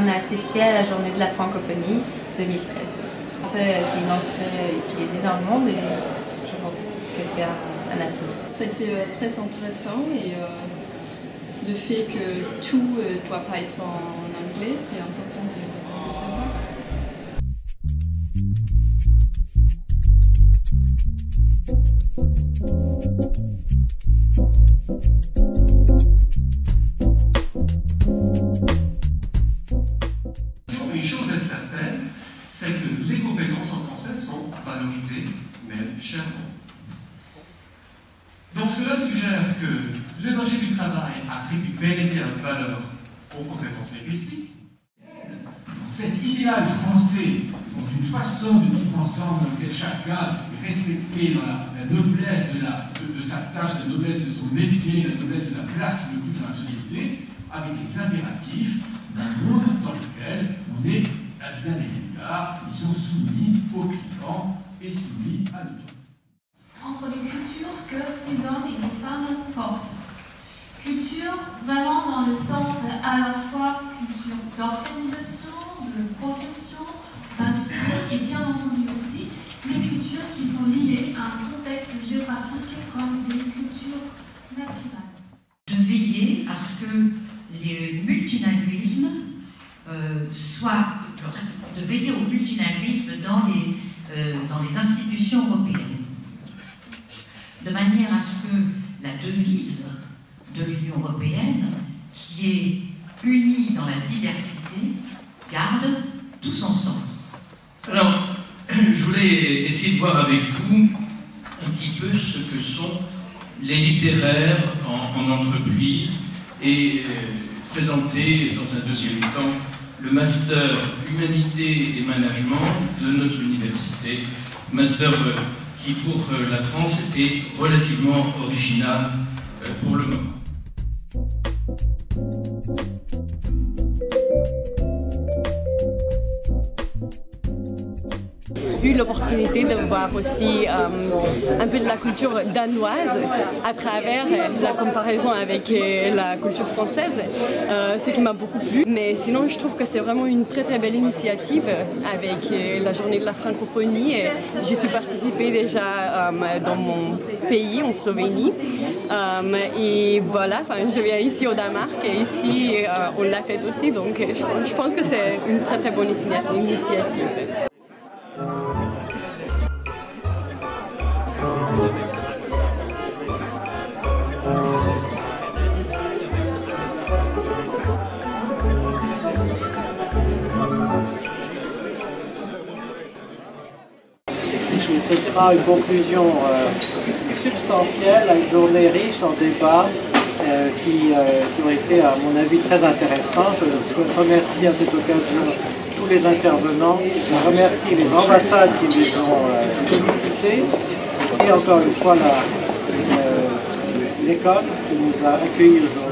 On a assisté à la journée de la francophonie 2013. C'est une langue très utilisée dans le monde et je pense que c'est un atout. C'était très intéressant et le fait que tout ne doit pas être en anglais, c'est important de savoir. Une chose est certaine, c'est que les compétences en français sont valorisées, même chèrement. Donc cela suggère que le marché du travail attribue bel et bien valeur aux compétences linguistiques. Cet idéal français, d'une façon de vivre ensemble dans laquelle chacun est respecté dans la noblesse de sa tâche, la noblesse de son métier, la noblesse de la place qu'il occupe dans la société, avec les impératifs d'un monde dans lequel on est, à bien des égards, ils sont soumis aux clients et soumis à l'autorité. Entre les cultures que ces hommes et ces femmes portent. Culture vraiment dans le sens à la fois culture d'organisation, de profession, d'industrie et bien entendu aussi les cultures qui sont liées à un contexte géographique comme les cultures nationales. De veiller à ce que les multilinguismes de veiller au multilinguisme dans les institutions européennes, de manière à ce que la devise de l'Union européenne, qui est unie dans la diversité, garde tous ensemble. Alors, je voulais essayer de voir avec vous un petit peu ce que sont les littéraires en entreprise et présenter dans un deuxième temps le master Humanité et Management de notre université, master qui pour la France est relativement original pour le moment. Eu l'opportunité de voir aussi un peu de la culture danoise à travers la comparaison avec la culture française, ce qui m'a beaucoup plu. Mais sinon, je trouve que c'est vraiment une très très belle initiative avec la journée de la francophonie. J'y suis participée déjà dans mon pays, en Slovénie. Et voilà, je viens ici au Danemark et ici on l'a fait aussi. Donc je pense que c'est une très très bonne initiative. Ce sera une conclusion substantielle à une journée riche en débats qui ont été, à mon avis, très intéressants. Je souhaite remercier à cette occasion tous les intervenants. Je remercie les ambassades qui les ont sollicités et encore une fois l'école qui nous a accueillis aujourd'hui.